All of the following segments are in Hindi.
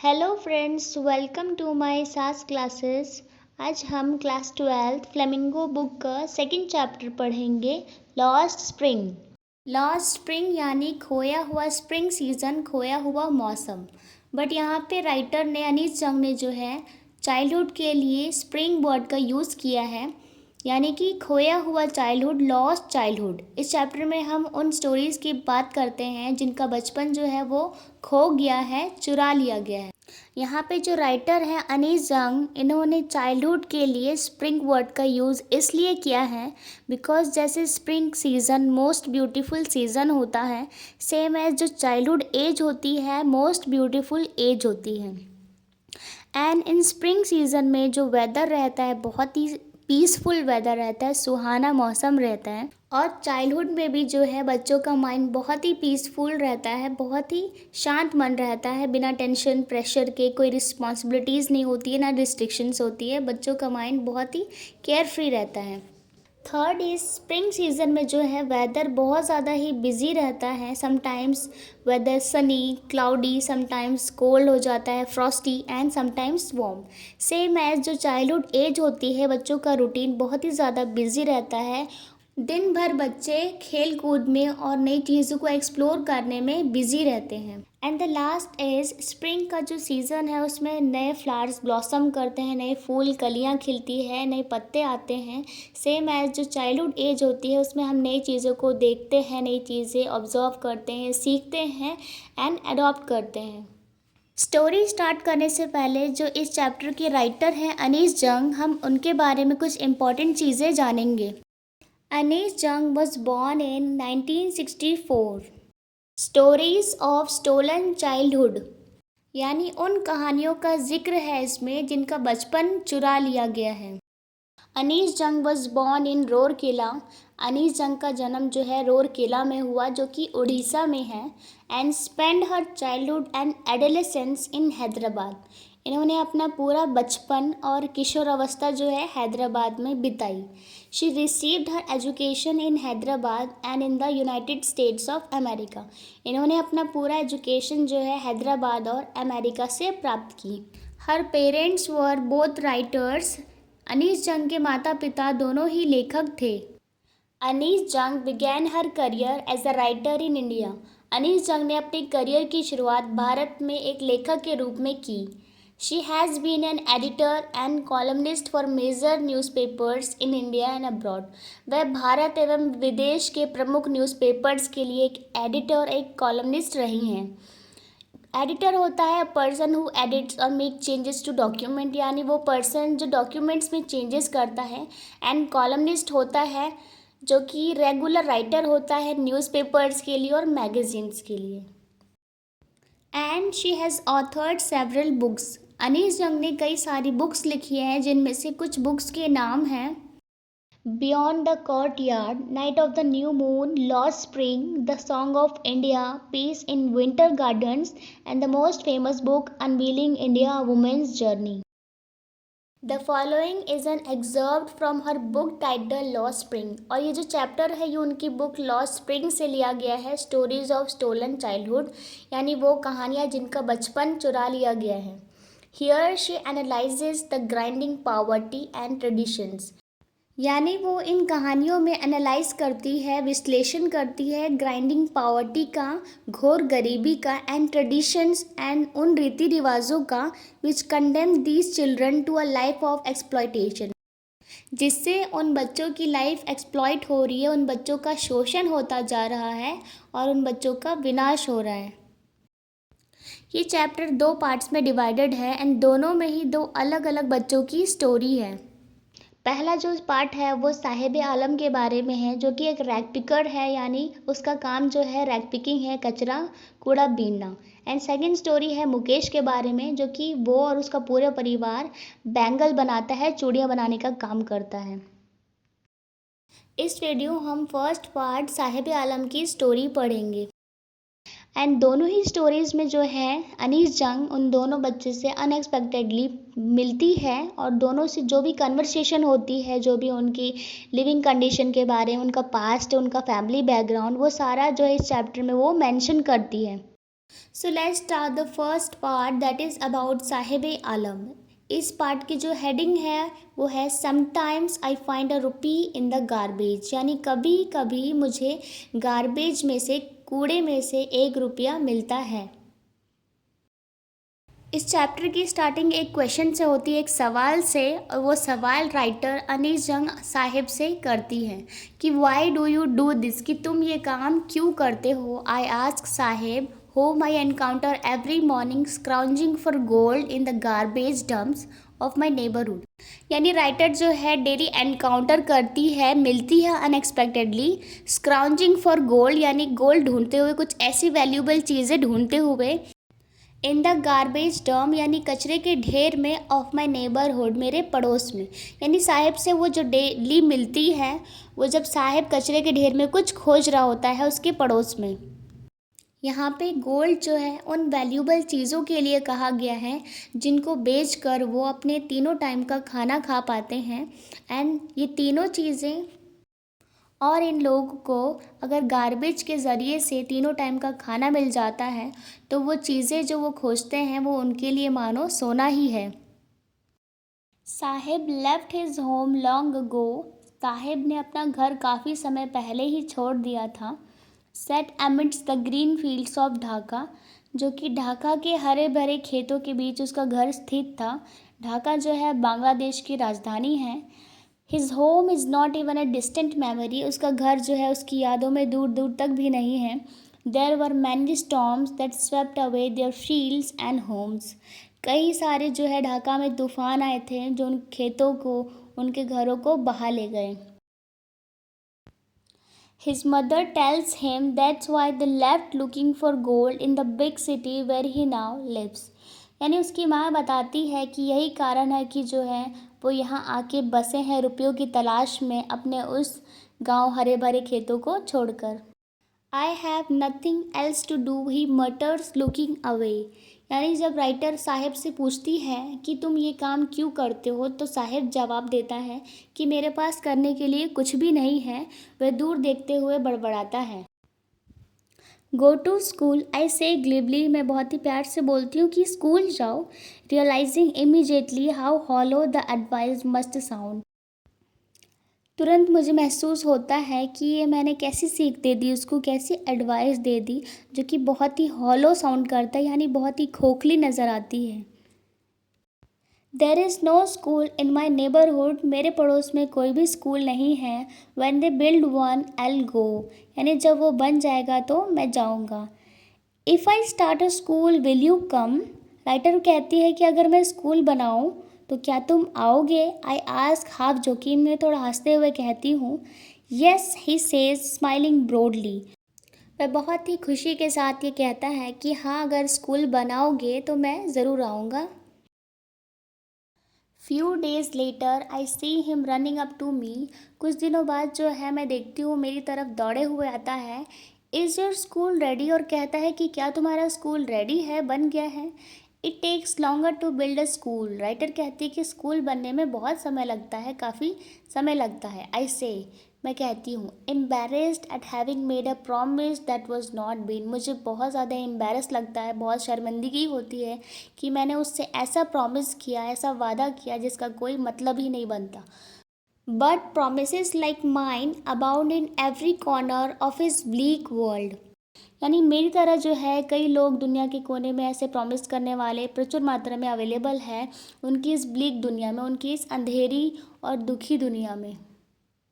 Hello friends, welcome to my SAS classes. आज हम क्लास 12 फ्लेमिंगो बुक का सेकंड चैप्टर पढ़ेंगे, लॉस्ट स्प्रिंग। लॉस्ट स्प्रिंग यानी खोया हुआ स्प्रिंग सीजन, खोया हुआ मौसम। बट यहाँ पे राइटर ने अनीस जंग ने जो है चाइल्डहुड के लिए स्प्रिंग वर्ड का यूज़ किया है, यानी कि खोया हुआ चाइल्डहुड, लॉस्ट चाइल्डहुड। इस चैप्टर में हम उन स्टोरीज़ की बात करते हैं जिनका बचपन जो है वो खो गया है, चुरा लिया गया है। यहाँ पे जो राइटर हैं अनीस जंग, इन्होंने चाइल्डहुड के लिए स्प्रिंग वर्ड का यूज़ इसलिए किया है बिकॉज जैसे spring season most beautiful season होता है, सेम एज जो चाइल्डहुड एज होती है मोस्ट ब्यूटीफुल एज होती है। एंड इन स्प्रिंग सीज़न में जो वेदर रहता है बहुत ही पीसफुल वेदर रहता है, सुहाना मौसम रहता है। और चाइल्डहुड में भी जो है बच्चों का माइंड बहुत ही पीसफुल रहता है, बहुत ही शांत मन रहता है, बिना टेंशन प्रेशर के। कोई रिस्पॉन्सिबिलिटीज़ नहीं होती है, ना रिस्ट्रिक्शंस होती है। बच्चों का माइंड बहुत ही केयर फ्री रहता है। थर्ड इज स्प्रिंग सीज़न में जो है वेदर बहुत ज़्यादा ही बिजी रहता है। Sometimes weather sunny, cloudy, sometimes cold हो जाता है, frosty and sometimes warm. Same age जो चाइल्डहुड एज होती है, बच्चों का रूटीन बहुत ही ज़्यादा बिजी रहता है। दिन भर बच्चे खेल कूद में और नई चीज़ों को एक्सप्लोर करने में बिजी रहते हैं। And the last is spring का जो सीज़न है उसमें नए फ्लावर्स ब्लॉसम करते हैं, नए फूल कलियां खिलती है, नए पत्ते आते हैं। सेम एज जो चाइल्डहुड एज होती है उसमें हम नई चीज़ों को देखते हैं, नई चीज़ें ऑब्जर्व करते हैं, सीखते हैं एंड अडॉप्ट करते हैं। स्टोरी स्टार्ट करने से पहले जो इस चैप्टर के राइटर हैं अनीस जंग, हम उनके बारे में कुछ इम्पॉर्टेंट चीज़ें जानेंगे। अनीस जंग was born in 1964। Stories of stolen childhood, यानी उन कहानियों का जिक्र है इसमें जिनका बचपन चुरा लिया गया है। अनीस जंग was born in Rourkela. Anees जंग का जन्म जो है रोरकेला में हुआ, जो कि उड़ीसा में है। And spend her childhood and adolescence in Hyderabad. इन्होंने अपना पूरा बचपन और किशोरावस्था जो है हैदराबाद में बिताई। She received her education in Hyderabad and in the United states of America. इन्होंने अपना पूरा एजुकेशन जो है हैदराबाद और अमेरिका से प्राप्त की। Her parents were both writers. Anees Jung के माता पिता दोनों ही लेखक थे। Anees Jung began her career as a writer in India. Anees Jung ने अपने करियर की शुरुआत भारत में एक लेखक के रूप में की। She has been an editor and columnist for major newspapers in India and abroad. वह भारत एवं विदेश के प्रमुख न्यूज़पेपर्स के लिए एक एडिटर, एक कॉलमनिस्ट रही हैं। एडिटर होता है पर्सन हु एडिट्स और मेक चेंजेस टू डॉक्यूमेंट, यानी वो पर्सन जो डॉक्यूमेंट्स में चेंजेस करता है। एंड कॉलमनिस्ट होता है जो कि रेगुलर राइटर होता है न्यूज़पेपर्स के लिए और मैगजीन्स के लिए। And she has authored several books. Anees Jung ने कई सारी बुक्स लिखी हैं, जिनमें से कुछ बुक्स के नाम हैं beyond the courtyard, night of the new moon, lost spring, the song of India, peace in winter gardens and the most famous book unveiling India, women's journey. The following is an excerpt from her book title lost spring. और ये जो चैप्टर है ये उनकी बुक लॉस्ट स्प्रिंग से लिया गया है, स्टोरीज ऑफ स्टोलन चाइल्डहुड, यानी वो कहानियाँ जिनका बचपन चुरा लिया गया है। Here she analyses the grinding poverty and traditions, यानी वो इन कहानियों में एनालाइज करती है, विश्लेषण करती है ग्राइंडिंग पॉवर्टी का, घोर गरीबी का, एंड ट्रेडिशंस एंड उन रीति रिवाजों का which condemn these children to a life of exploitation, जिससे उन बच्चों की लाइफ एक्सप्लॉयट हो रही है, उन बच्चों का शोषण होता जा रहा है और उन बच्चों का विनाश हो रहा है। ये चैप्टर 2 पार्ट्स में डिवाइडेड है एंड दोनों में ही 2 अलग अलग बच्चों की स्टोरी है। पहला जो पार्ट है वो साहिब आलम के बारे में है, जो कि एक रैग पिकर है, यानी उसका काम जो है रैग पिकिंग है, कचरा कूड़ा बीनना। एंड सेकंड स्टोरी है मुकेश के बारे में, जो कि वो और उसका पूरा परिवार बैंगल बनाता है, चूड़ियाँ बनाने का काम करता है। इस वीडियो हम फर्स्ट पार्ट साहिब आलम की स्टोरी पढ़ेंगे। एंड दोनों ही स्टोरीज़ में जो है अनीस जंग उन दोनों बच्चे से अनएक्सपेक्टेडली मिलती है और दोनों से जो भी कन्वर्सेशन होती है, जो भी उनकी लिविंग कंडीशन के बारे में, उनका पास्ट, उनका फैमिली बैकग्राउंड, वो सारा जो है इस चैप्टर में वो मेंशन करती है। So let's start the first part that is about Saheb Alam. इस पार्ट की जो हेडिंग है वो है sometimes I find a rupee in the garbage, यानी कभी कभी मुझे गार्बेज में से, कूड़े में से 1 रुपया मिलता है। इस चैप्टर की स्टार्टिंग एक क्वेश्चन से होती है, एक सवाल से, और वो सवाल राइटर अनीस जंग साहिब से करती है कि why do you do this, कि तुम ये काम क्यों करते हो। I ask Saheb whom I encounter every morning scrounging for gold in the garbage dumps of my neighbourhood. यानी राइटर जो है डेली एनकाउंटर करती है, मिलती है अनएक्सपेक्टेडली, स्क्राउंजिंग फॉर गोल्ड यानी गोल्ड ढूंढते हुए, कुछ ऐसी वैल्यूबल चीज़ें ढूंढते हुए, इन द गार्बेज डम यानी कचरे के ढेर में, ऑफ माई नेबरहुड मेरे पड़ोस में। यानी साहिब से वो जो डेली मिलती है, वो जब साहिब कचरे के ढेर में कुछ खोज रहा होता है उसके पड़ोस में। यहाँ पे गोल्ड जो है उन वैल्यूबल चीज़ों के लिए कहा गया है जिनको बेचकर वो अपने तीनों टाइम का खाना खा पाते हैं। एंड ये तीनों चीज़ें और इन लोगों को अगर गार्बेज के ज़रिए से तीनों टाइम का खाना मिल जाता है तो वो चीज़ें जो वो खोजते हैं वो उनके लिए मानो सोना ही है। Sahib left his home long ago. Sahib ने अपना घर काफ़ी समय पहले ही छोड़ दिया था। Set amidst the green fields of Dhaka, जो कि ढाका के हरे भरे खेतों के बीच उसका घर स्थित था। ढाका जो है बांग्लादेश की राजधानी है। His home is not even a distant memory, उसका घर जो है उसकी यादों में दूर दूर तक भी नहीं है। There were many storms that swept away their fields and homes. कई सारे जो है ढाका में तूफान आए थे जो उन खेतों को, उनके घरों को बहा ले गए। His mother tells him that's why they left looking for gold in the big city where he now lives। यानी उसकी माँ बताती है कि यही कारण है कि जो है वो यहाँ आके बसे हैं रुपयों की तलाश में, अपने उस गांव हरे भरे खेतों को छोड़कर। I have nothing else to do he mutters looking away. यानी जब राइटर साहिब से पूछती है कि तुम ये काम क्यों करते हो, तो साहिब जवाब देता है कि मेरे पास करने के लिए कुछ भी नहीं है। वह दूर देखते हुए बड़बड़ाता है। गो टू स्कूल आई से ग्लिबली, मैं बहुत ही प्यार से बोलती हूँ कि स्कूल जाओ। Realising immediately how hollow the advice must sound. तुरंत मुझे महसूस होता है कि ये मैंने कैसी सीख दे दी उसको, कैसी एडवाइस दे दी जो कि बहुत ही हॉलो साउंड करता है, यानी बहुत ही खोखली नज़र आती है। There is no school in my neighbourhood, मेरे पड़ोस में कोई भी स्कूल नहीं है। When they build one I go, यानी जब वो बन जाएगा तो मैं जाऊँगा। If I start a school will you come, writer कहती है कि अगर मैं स्कूल बनाऊँ तो क्या तुम आओगे। आई आस्क हाफ जोकिंग में, थोड़ा हंसते हुए कहती हूँ। Yes he says smiling broadly, वह बहुत ही खुशी के साथ ये कहता है कि हाँ अगर स्कूल बनाओगे तो मैं ज़रूर आऊँगा। Few days later I see him running up to me, कुछ दिनों बाद जो है मैं देखती हूँ मेरी तरफ दौड़े हुए आता है। इज़ योर स्कूल रेडी, और कहता है कि क्या तुम्हारा स्कूल रेडी है, बन गया है। It takes longer to build a school, writer कहती है कि स्कूल बनने में बहुत समय लगता है, काफ़ी समय लगता है। आई से, मैं कहती हूँ, embarrassed at having made a promise that was not been, मुझे बहुत ज़्यादा एम्बेरस लगता है, बहुत शर्मिंदगी होती है कि मैंने उससे ऐसा प्रॉमिस किया, ऐसा वादा किया जिसका कोई मतलब ही नहीं बनता। But promise like mine abound in every corner of his bleak world, यानी मेरी तरह जो है कई लोग दुनिया के कोने में ऐसे प्रॉमिस करने वाले प्रचुर मात्रा में अवेलेबल है उनकी इस ब्लीक दुनिया में, उनकी इस अंधेरी और दुखी दुनिया में।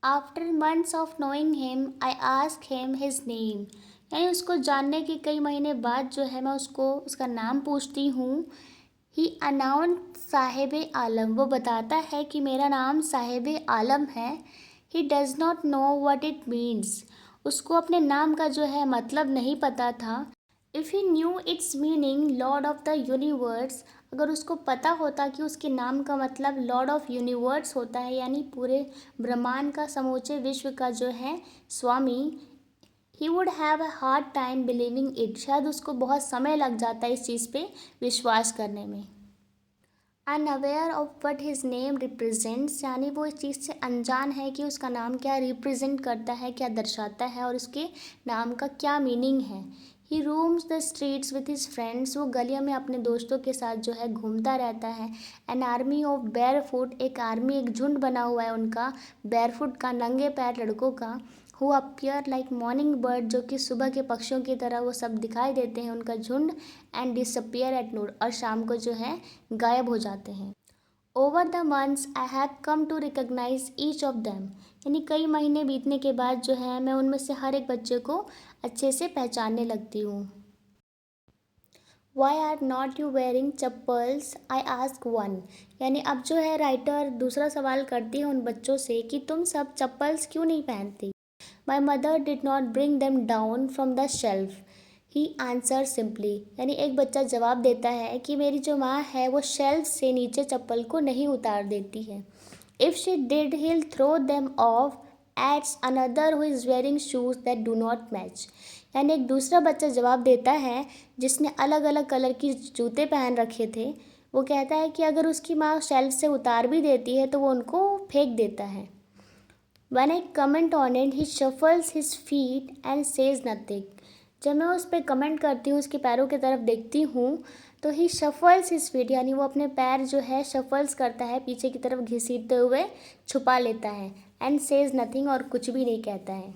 After months of knowing him I ask him his name, यानी उसको जानने के कई महीने बाद जो है मैं उसको उसका नाम पूछती हूँ। ही अनाउंस साहिब आलम, वो बताता है कि मेरा नाम साहिब आलम है। He does not know what it means, उसको अपने नाम का जो है मतलब नहीं पता था। If he new it's meaning Lord of the universe, अगर उसको पता होता कि उसके नाम का मतलब लॉर्ड ऑफ यूनिवर्स होता है, यानी पूरे ब्रह्मांड का, समूचे विश्व का जो है स्वामी, he would have a hard time believing it, शायद उसको बहुत समय लग जाता है इस चीज़ पे विश्वास करने में। Unaware of what his name represents, यानी वो इस चीज़ से अनजान है कि उसका नाम क्या रिप्रेजेंट करता है, क्या दर्शाता है और उसके नाम का क्या मीनिंग है। He roams the streets with his friends, वो गलियों में अपने दोस्तों के साथ जो है घूमता रहता है। एन आर्मी ऑफ बेयरफुट, एक आर्मी, एक झुंड बना हुआ है उनका बेयरफुट का, नंगे पैर लड़कों का। Who appear like morning bird, जो कि सुबह के पक्षियों की तरह वो सब दिखाई देते हैं उनका झुंड। एंड डिसअपियर एट नून, और शाम को जो है गायब हो जाते हैं। Over the months I have come to recognise each of them, यानी कई महीने बीतने के बाद जो है मैं उनमें से हर एक बच्चे को अच्छे से पहचानने लगती हूँ। Why are not you wearing chappals, I ask one, यानी अब जो है राइटर दूसरा सवाल करती है उन बच्चों से कि तुम सब चप्पल्स क्यों नहीं पहनते। My mother did not bring them down from the shelf, he answer simply, यानी एक बच्चा जवाब देता है कि मेरी जो माँ है वो शेल्फ से नीचे चप्पल को नहीं उतार देती है। If she did he'll throw them off, it's another who is wearing shoes that do not match, यानी एक दूसरा बच्चा जवाब देता है जिसने अलग अलग कलर की जूते पहन रखे थे। वो कहता है कि अगर उसकी माँ शेल्फ से उतार भी देती है तो वो उनको फेंक देता है। When I comment on it, he shuffles his feet and says nothing. जब मैं उस पर कमेंट करती हूँ, उसके पैरों की तरफ देखती हूँ, तो ही शफल्स हिज फीट, यानी वो अपने पैर जो है शफल्स करता है, पीछे की तरफ घसीटते हुए छुपा लेता है। एंड सेज नथिंग, और कुछ भी नहीं कहता है।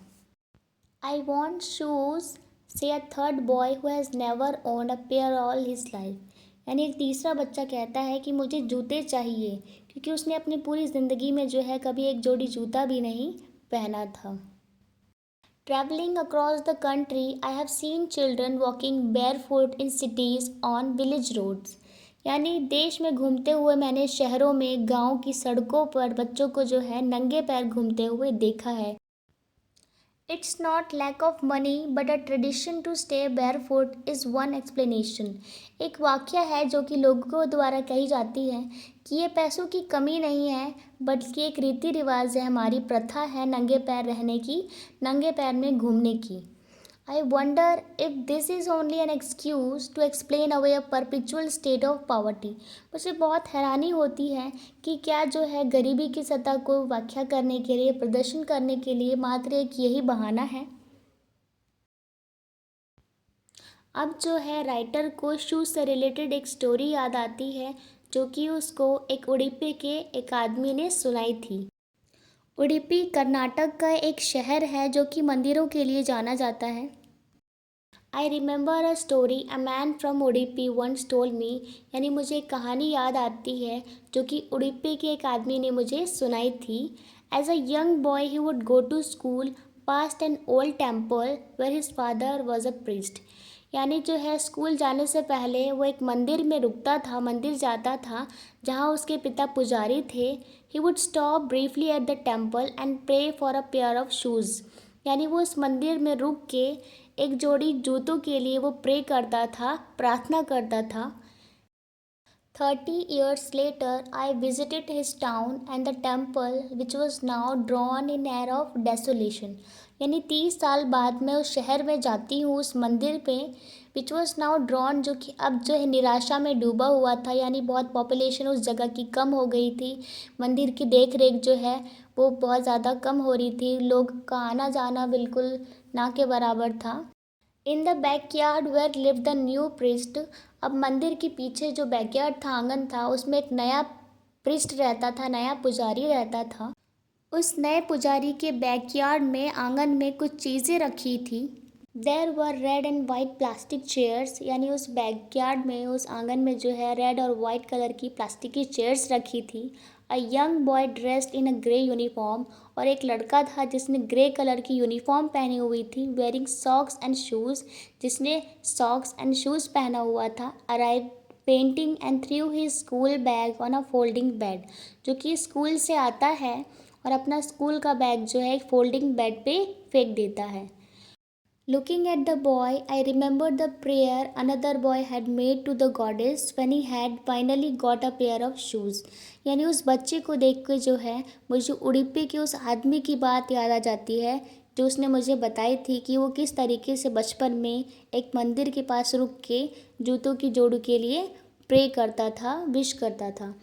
आई वॉन्ट शूज़, से a third boy who has never owned a pair all his life, यानी एक तीसरा बच्चा कहता है कि मुझे जूते चाहिए, क्योंकि उसने अपनी पूरी ज़िंदगी में जो है कभी एक जोड़ी जूता भी नहीं पहना था। Traveling across the country, I have seen children walking barefoot in cities on village roads. यानी देश में घूमते हुए मैंने शहरों में, गांव की सड़कों पर बच्चों को जो है नंगे पैर घूमते हुए देखा है। It's not lack of money but a tradition to stay barefoot is one explanation. एक वाक्य है जो कि लोगों द्वारा कही जाती है कि ये पैसों की कमी नहीं है, बल्कि एक रीति रिवाज है, हमारी प्रथा है नंगे पैर रहने की, नंगे पैर में घूमने की। I wonder if this is only an excuse to explain away a perpetual state of poverty. मुझे बहुत हैरानी होती है कि क्या जो है गरीबी की सतह को व्याख्या करने के लिए, प्रदर्शन करने के लिए मात्र एक यही बहाना है। अब जो है राइटर को शूज़ से रिलेटेड एक स्टोरी याद आती है जो कि उसको एक उडुपी के एक आदमी ने सुनाई थी। उडुपी कर्नाटक का एक शहर है जो कि मंदिरों के लिए जाना जाता है। I remember a story a man from Udupi once told me, यानी मुझे एक कहानी याद आती है जो कि उडुपी के एक आदमी ने मुझे सुनाई थी। As a young boy he would go to school past an old temple where his father was a priest, यानी जो है स्कूल जाने से पहले वो एक मंदिर में रुकता था, मंदिर जाता था जहाँ उसके पिता पुजारी थे। He would stop briefly at the temple and pray for a pair of shoes, यानी वो उस मंदिर में रुक के एक जोड़ी जूतों के लिए वो प्रे करता था, प्रार्थना करता था। 30 years later, I visited his town and the temple, which was now drawn in air of desolation. यानी 30 साल बाद मैं उस शहर में जाती हूँ, उस मंदिर पे, विच वॉज नाउ ड्रॉन, जो कि अब जो है निराशा में डूबा हुआ था, यानी बहुत पॉपुलेशन उस जगह की कम हो गई थी। मंदिर की देख रेख जो है वो बहुत ज़्यादा कम हो रही थी, लोग का आना जाना बिल्कुल ना के बराबर था। In the backyard where live the new priest, अब मंदिर के पीछे जो बैकयार्ड था, आंगन था, उसमें एक नया प्रिस्ट रहता था, नया पुजारी रहता था। उस नए पुजारी के बैकयार्ड में, आंगन में कुछ चीज़ें रखी थी। There were red and white plastic chairs, यानी उस बैकयार्ड में, उस आंगन में जो है रेड और वाइट कलर की प्लास्टिक की चेयर्स रखी थी। अ young boy dressed in a grey uniform, और एक लड़का था जिसने ग्रे कलर की यूनिफॉर्म पहनी हुई थी। वेयरिंग सॉक्स एंड शूज़, जिसने सॉक्स एंड शूज़ पहना हुआ था। Arrive painting and through his school bag on a folding bed, जो कि स्कूल से आता है और अपना स्कूल का बैग जो है एक फोल्डिंग बेड पे फेंक देता है। Looking at the boy, I remembered the prayer another boy had made to the goddess when he had finally got a pair of shoes. यानी उस बच्चे को देख के जो है मुझे उडुपी के उस आदमी की बात याद आ जाती है जो उसने मुझे बताई थी कि वो किस तरीके से बचपन में एक मंदिर के पास रुक के जूतों की जोड़ों के लिए प्रे करता था, विश करता था।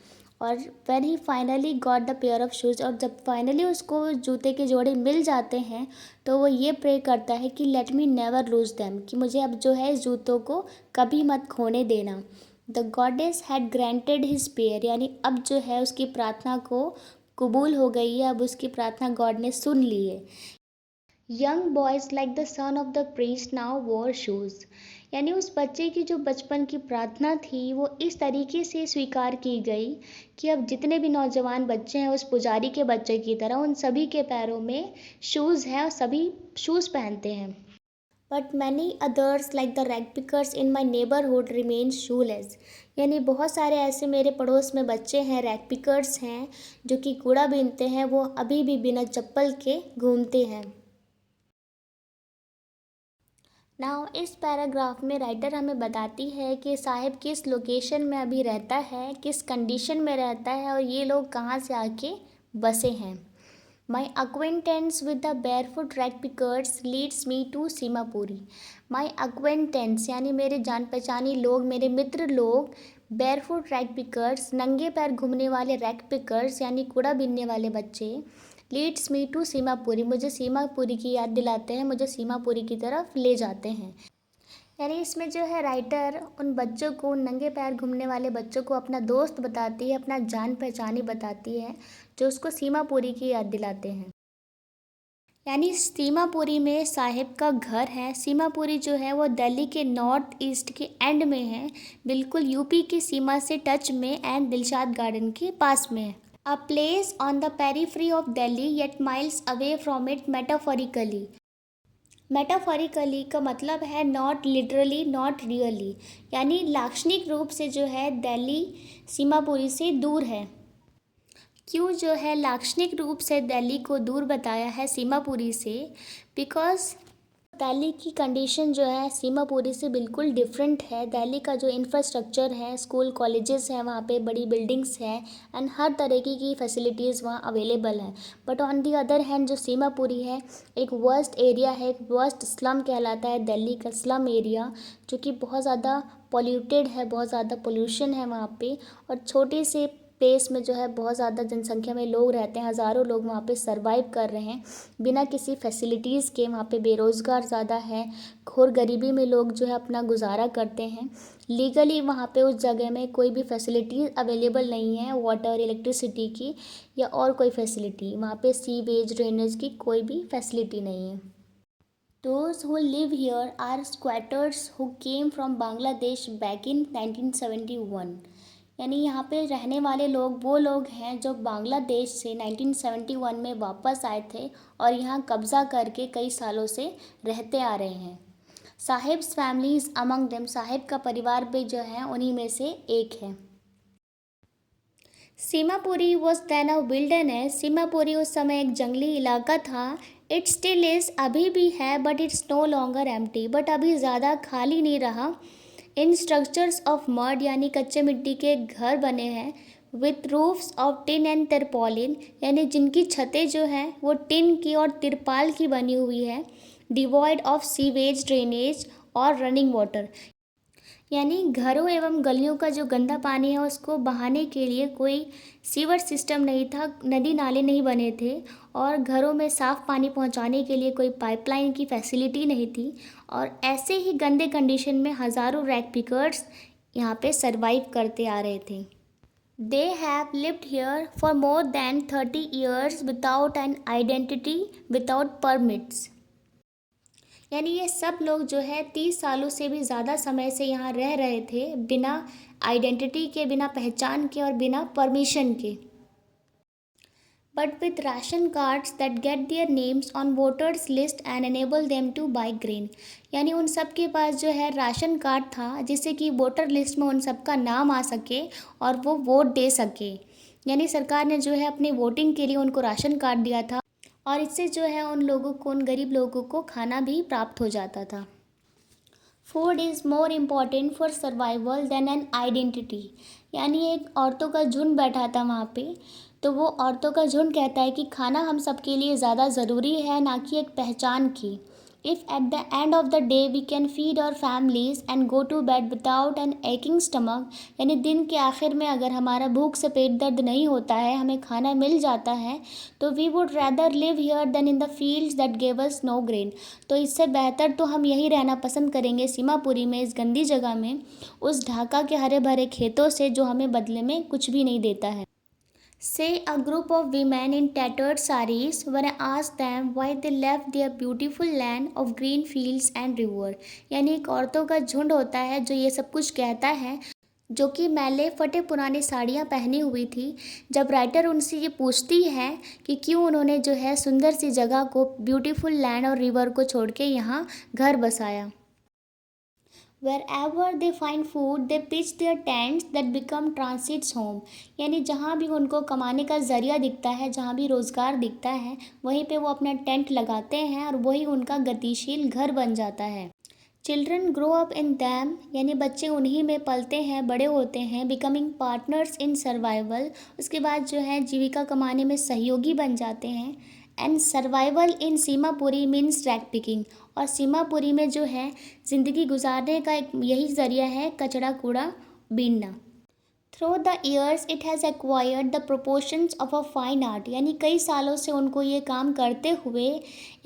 और when he finally got the pair of shoes, और जब फाइनली उसको जूते के जोड़े मिल जाते हैं तो वो ये प्रे करता है कि let me never loose them, कि मुझे अब जो है इस जूतों को कभी मत खोने देना। The goddess had granted his prayer, यानी अब जो है उसकी प्रार्थना को कबूल हो गई है, अब उसकी प्रार्थना गॉड ने सुन ली है। Young boys like the son of the priest now war shoes, यानी उस बच्चे की जो बचपन की प्रार्थना थी वो इस तरीके से स्वीकार की गई कि अब जितने भी नौजवान बच्चे हैं उस पुजारी के बच्चे की तरह उन सभी के पैरों में शूज़ हैं और सभी शूज़ पहनते हैं। But many others like the rag pickers in my neighbourhood remain shoelace, यानी बहुत सारे ऐसे मेरे पड़ोस में बच्चे हैं, रैग पिकर्स हैं, जो कि कूड़ा बीनते हैं, वो अभी भी बिना चप्पल के घूमते हैं। नाउ इस पैराग्राफ में राइटर हमें बताती है कि साहिब किस लोकेशन में अभी रहता है, किस कंडीशन में रहता है और ये लोग कहाँ से आके बसे हैं। My acquaintance with the barefoot rag pickers leads me to Seemapuri. My acquaintance यानी मेरे जान पहचानी लोग, मेरे मित्र लोग, बेयरफुट रैग पिकर्स नंगे पैर घूमने वाले रैग पिकर्स यानी कूड़ा बीनने वाले बच्चे, लीड्स मी टू सीमापुरी, मुझे सीमापुरी की याद दिलाते हैं, मुझे सीमापुरी की तरफ ले जाते हैं। यानी इसमें जो है राइटर उन बच्चों को, उन नंगे पैर घूमने वाले बच्चों को अपना दोस्त बताती है, अपना जान पहचानी बताती है, जो उसको सीमापुरी की याद दिलाते हैं। यानी सीमापुरी में साहिब का घर है। सीमापुरी जो है वो दिल्ली के नॉर्थ ईस्ट के एंड में है, बिल्कुल यूपी की सीमा से टच में एंड दिलशाद गार्डन के पास में है। A place on the periphery of Delhi yet miles away from it metaphorically. Metaphorically का मतलब है नॉट लिटरली नॉट रियली, यानी लाक्षणिक रूप से जो है दिल्ली सीमापुरी से दूर है। क्यों जो है लाक्षणिक रूप से दिल्ली को दूर बताया है सीमापुरी से? बिकॉज दिल्ली की कंडीशन जो है सीमापुरी से बिल्कुल डिफरेंट है। दिल्ली का जो इंफ्रास्ट्रक्चर है, स्कूल कॉलेजेस हैं, वहाँ पे बड़ी बिल्डिंग्स हैं एंड हर तरीके की फैसिलिटीज़ वहाँ अवेलेबल हैं। But on the other hand जो सीमापुरी है एक वर्स्ट एरिया है, एक वर्स्ट स्लम कहलाता है दिल्ली का स्लम एरिया, जो कि बहुत ज़्यादा पॉल्यूटेड है, बहुत ज़्यादा पोल्यूशन है वहाँ पे, और छोटे से प्लेस में जो है बहुत ज़्यादा जनसंख्या में लोग रहते हैं, हज़ारों लोग वहाँ पे सरवाइव कर रहे हैं बिना किसी फैसिलिटीज़ के। वहाँ पे बेरोज़गार ज़्यादा है, घोर गरीबी में लोग जो है अपना गुजारा करते हैं। लीगली वहाँ पे उस जगह में कोई भी फैसिलिटी अवेलेबल नहीं है, वाटर इलेक्ट्रिसिटी की या और कोई फैसिलिटी, वहाँ पे सीवेज ड्रेनेज की कोई भी फैसिलिटी नहीं है। Those who live here are squatters who came from Bangladesh back in 1971, यानी यहाँ पे रहने वाले लोग वो लोग हैं जो बांग्लादेश से 1971 में वापस आए थे और यहाँ कब्ज़ा करके कई सालों से रहते आ रहे हैं। Sahibs family is among them, Sahib का परिवार भी जो है उन्हीं में से एक है। Seemapuri was then a wilderness, Seemapuri उस समय एक जंगली इलाका था। इट स्टिल इज़, अभी भी है, but it's no longer empty, but अभी ज़्यादा खाली नहीं रहा। इन स्ट्रक्चर्स ऑफ मड, यानी कच्चे मिट्टी के घर बने हैं, with roofs of tin and tarpaulin, यानी जिनकी छतें जो हैं वो टिन की और तिरपाल की बनी हुई है। डिवॉइड ऑफ सीवेज ड्रेनेज और रनिंग वाटर, यानी घरों एवं गलियों का जो गंदा पानी है उसको बहाने के लिए कोई सीवर सिस्टम नहीं था, नदी नाले नहीं बने थे, और घरों में साफ़ पानी पहुंचाने के लिए कोई पाइपलाइन की फैसिलिटी नहीं थी। और ऐसे ही गंदे कंडीशन में हज़ारों रैग पिकर्स यहाँ पे सरवाइव करते आ रहे थे। They have lived here for more than 30 years without an identity, without permits, यानी ये सब लोग जो है 30 सालों से भी ज़्यादा समय से यहाँ रह रहे थे बिना आइडेंटिटी के, बिना पहचान के और बिना परमिशन के। But with ration cards that get their names on voters list and enable them two by grain, यानी उन सब के पास जो है राशन कार्ड था जिससे कि वोटर लिस्ट में उन सब का नाम आ सके और वो वोट दे सके। यानी सरकार ने जो है अपने वोटिंग के लिए उनको राशन कार्ड दिया था और इससे जो है उन लोगों को, उन गरीब लोगों को खाना भी प्राप्त हो जाता था। Food is more important for survival than an identity, यानी एक औरतों का झुंड बैठा था वहाँ पे, तो वो औरतों का झुंड कहता है कि खाना हम सबके लिए ज़्यादा ज़रूरी है, ना कि एक पहचान की। If at the end of the day we can feed our families and go to bed without an aching stomach, यानी दिन के आखिर में अगर हमारा भूख से पेट दर्द नहीं होता है, हमें खाना मिल जाता है, तो we would rather live here than in the fields that gave us no grain. तो इससे बेहतर तो हम यही रहना पसंद करेंगे सीमापुरी में, इस गंदी जगह में, उस ढाका के हरे भरे खेतों से जो हमें बदले में कुछ भी नहीं देता है. Say a group of women in tattered saris when I asked them why they left their beautiful land of green fields and river. यानी एक औरतों का झुंड होता है जो ये सब कुछ कहता है, जो कि मैले फटे पुरानी साड़ियाँ पहनी हुई थी. जब राइटर उनसे ये पूछती है कि क्यों उन्होंने जो है सुंदर सी जगह को, ब्यूटीफुल लैंड और रिवर को छोड़ के यहाँ घर बसाया. Wherever they find food, they pitch their tents that become transit's home. यानी जहाँ भी उनको कमाने का ज़रिया दिखता है, जहाँ भी रोज़गार दिखता है, वहीं पे वो अपना टेंट लगाते हैं और वही उनका गतिशील घर बन जाता है. Children grow up in them, यानी बच्चे उन्हीं में पलते हैं, बड़े होते हैं. बिकमिंग पार्टनर्स इन सर्वाइवल, उसके बाद जो है जीविका कमाने में सहयोगी बन जाते हैं. And survival in Seemapuri means rag picking, और सीमापुरी में जो है ज़िंदगी गुजारने का एक यही ज़रिया है कचरा कूड़ा बीनना. Through the years it has acquired the proportions of a fine art, यानी कई सालों से उनको ये काम करते हुए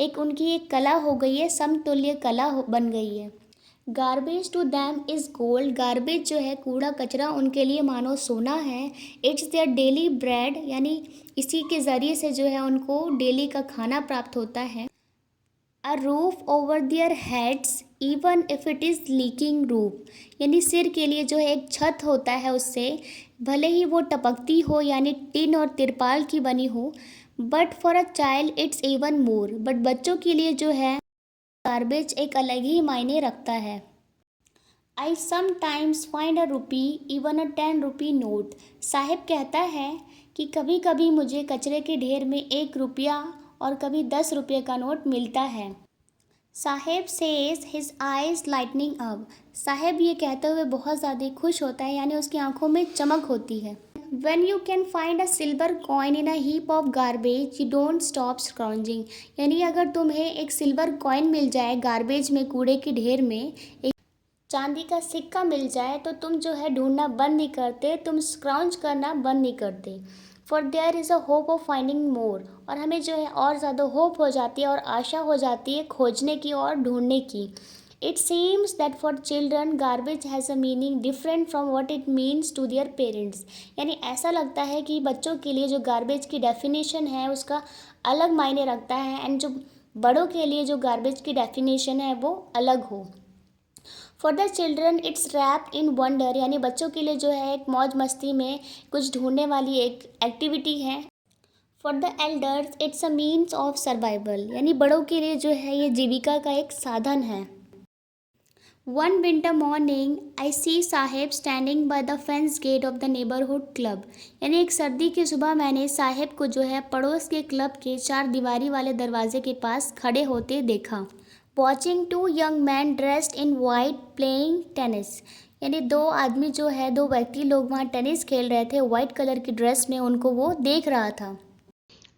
एक उनकी एक कला हो गई है, समतुल्य कला बन गई है. Garbage to them is gold, garbage जो है कूड़ा कचरा उनके लिए मानो सोना है. इट्स देयर डेली ब्रेड, यानी इसी के ज़रिए से जो है उनको डेली का खाना प्राप्त होता है. A roof over their heads even if it is leaking roof, यानी सिर के लिए जो है एक छत होता है उससे, भले ही वो टपकती हो यानी टिन और तिरपाल की बनी हो. But for a child it's even more, but बच्चों के लिए जो है गार्बेज एक अलग ही मायने रखता है. I sometimes find a rupee even a 10 rupee note, Sahib कहता है कि कभी कभी मुझे कचरे के ढेर में 1 रुपया और कभी 10 रुपये का नोट मिलता है. Saheb says his eyes lighting up, Saheb ये कहते हुए बहुत ज़्यादा खुश होता है, यानी उसकी आंखों में चमक होती है. When you can find a silver coin in a heap of garbage, you don't stop scrounging. यानी अगर तुम्हें एक सिल्वर कॉइन मिल जाए गार्बेज में, कूड़े के ढेर में, एक चांदी का सिक्का मिल जाए, तो तुम जो है ढूंढना बंद नहीं करते, तुम स्क्राउंज करना बंद नहीं करते. For there is a hope of finding more, और हमें जो है और ज़्यादा होप हो जाती है और आशा हो जाती है खोजने की और ढूंढने की. It seems that for children garbage has a meaning different from what it means to their parents. यानी ऐसा लगता है कि बच्चों के लिए जो गार्बेज की डेफिनेशन है उसका अलग मायने रखता है, एंड जो बड़ों के लिए जो गार्बेज की डेफिनेशन है वो अलग हो. For the children it's wrapped in wonder, यानी बच्चों के लिए जो है एक मौज मस्ती में कुछ ढूंढने वाली एक एक्टिविटी है. For the elders it's a means of survival, यानी बड़ों के लिए जो है ये जीविका का एक साधन है. One winter morning, I see Saheb standing by the fence gate of the neighborhood club. यानी एक सर्दी की सुबह मैंने साहेब को जो है पड़ोस के क्लब के 4 दीवारी वाले दरवाजे के पास खड़े होते देखा. Watching 2 young men dressed in white playing tennis. यानी 2 आदमी जो है, 2 व्यक्ति लोग वहाँ टेनिस खेल रहे थे, वाइट कलर की ड्रेस में, उनको वो देख रहा था.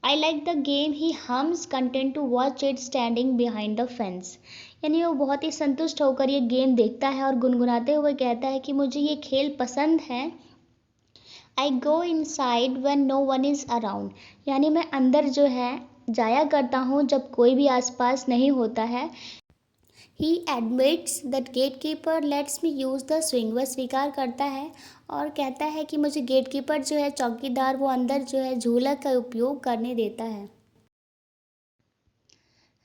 I like the game, he hums content to watch it standing behind the fence. यानी वो बहुत ही संतुष्ट होकर ये गेम देखता है और गुनगुनाते हुए कहता है कि मुझे ये खेल पसंद है. I go inside when no one is around, यानी मैं अंदर जो है जाया करता हूँ जब कोई भी आसपास नहीं होता है. ही admits that get keeper let's me use the swing, वह स्वीकार करता है और कहता है कि मुझे गेट कीपर जो है, चौकीदार, वो अंदर जो है झूला का उपयोग करने देता है.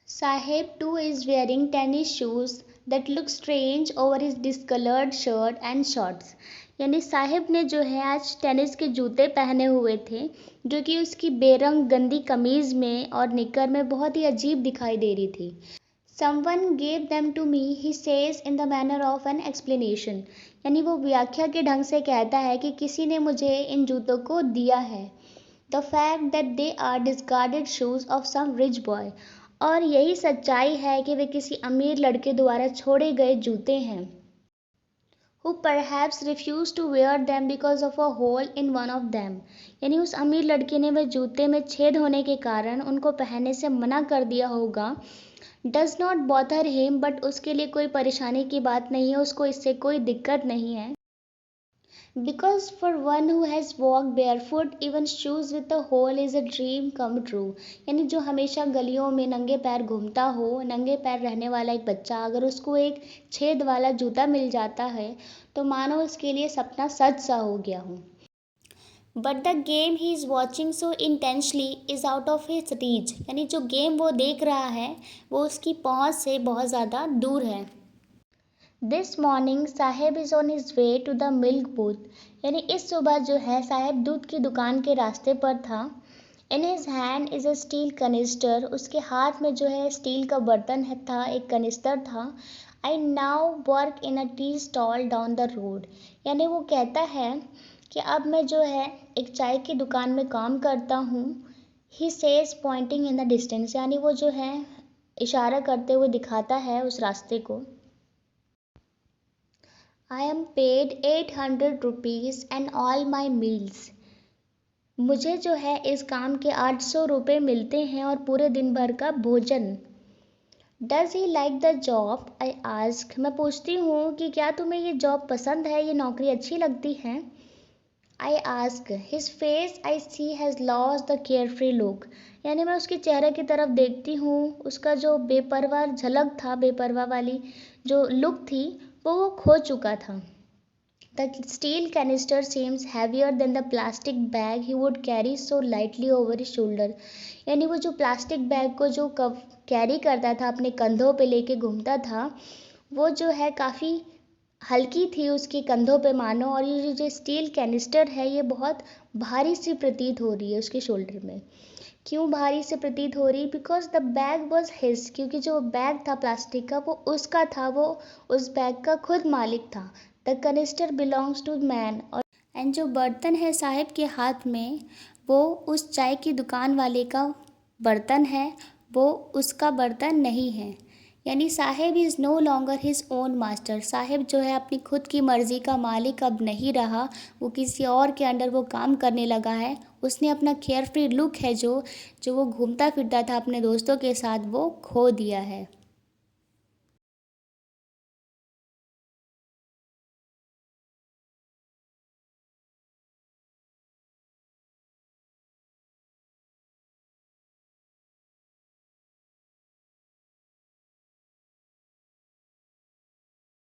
Sahib too is wearing tennis shoes that look strange over his discolored shirt and shorts. यानी साहिब ने जो है आज टेनिस के जूते पहने हुए थे, जो कि उसकी बेरंग गंदी कमीज़ में और निकर में बहुत ही अजीब दिखाई दे रही थी. Someone gave them to me, he says in the manner of an explanation. यानी वो व्याख्या के ढंग से कहता है कि किसी ने मुझे इन जूतों को दिया है. The fact that they are discarded shoes of some rich boy. और यही सच्चाई है कि वे किसी अमीर लड़के द्वारा छोड़े गए जूते हैं. Who perhaps refused to wear them because of a hole in one of them. यानी उस अमीर लड़के ने वह जूते में छेद होने के कारण उनको पहनने से मना कर दिया होगा. Does not bother him, but उसके लिए कोई परेशानी की बात नहीं है, उसको इससे कोई दिक्कत नहीं है। Because for one who has walk bare foot even shoes with a hole is a dream come true. यानी जो हमेशा गलियों में नंगे पैर घूमता हो, नंगे पैर रहने वाला एक बच्चा, अगर उसको एक छेद वाला जूता मिल जाता है तो मानो उसके लिए सपना सच सा हो गया हो। But the game he is watching so intently is out of his reach. यानी जो गेम वो देख रहा है वो उसकी पहुंच से बहुत ज़्यादा दूर है। This morning Saheb is on his way to the milk booth. यानी इस सुबह जो है साहेब दूध की दुकान के रास्ते पर था। In his hand is a steel canister. उसके हाथ में जो है स्टील का बर्तन था, एक कनिस्तर था। I now work in a tea stall down the road. यानी वो कहता है कि अब मैं जो है एक चाय की दुकान में काम करता हूँ। He says pointing in the distance. यानी वो जो है इशारा करते हुए दिखाता है उस रास्ते को। I am paid 800 rupees and all my meals. मुझे जो है इस काम के 800 रुपये मिलते हैं और पूरे दिन भर का भोजन। Does he like the job, I ask. मैं पूछती हूँ कि क्या तुम्हें ये जॉब पसंद है, ये नौकरी अच्छी लगती है। I ask his face I see has lost the care free look. यानी मैं उसके चेहरे की तरफ देखती हूँ, उसका जो बेपरवाह झलक था, बेपरवाह वाली जो लुक थी वो खो चुका था। The steel canister seems heavier than the plastic bag he would carry so lightly over his shoulder। यानी वो जो प्लास्टिक बैग को जो कब कैरी करता था, अपने कंधों पे लेके घूमता था, वो जो है काफ़ी हल्की थी उसके कंधों पे मानो। और ये जो स्टील कैनिस्टर है ये बहुत भारी सी प्रतीत हो रही है उसके शोल्डर में। क्यों भारी से प्रतीत हो रही? Because the bag was his. क्योंकि जो बैग था प्लास्टिक का वो उसका था, वो उस बैग का खुद मालिक था। The canister belongs to man. और एंड जो बर्तन है साहिब के हाथ में वो उस चाय की दुकान वाले का बर्तन है, वो उसका बर्तन नहीं है। यानी Sahib is no longer his own master. Sahib जो है अपनी खुद की मर्ज़ी का मालिक अब नहीं रहा, वो किसी और के अंडर वो काम करने लगा है। उसने अपना केयर फ्री लुक है जो वो घूमता फिरता था अपने दोस्तों के साथ, वो खो दिया है।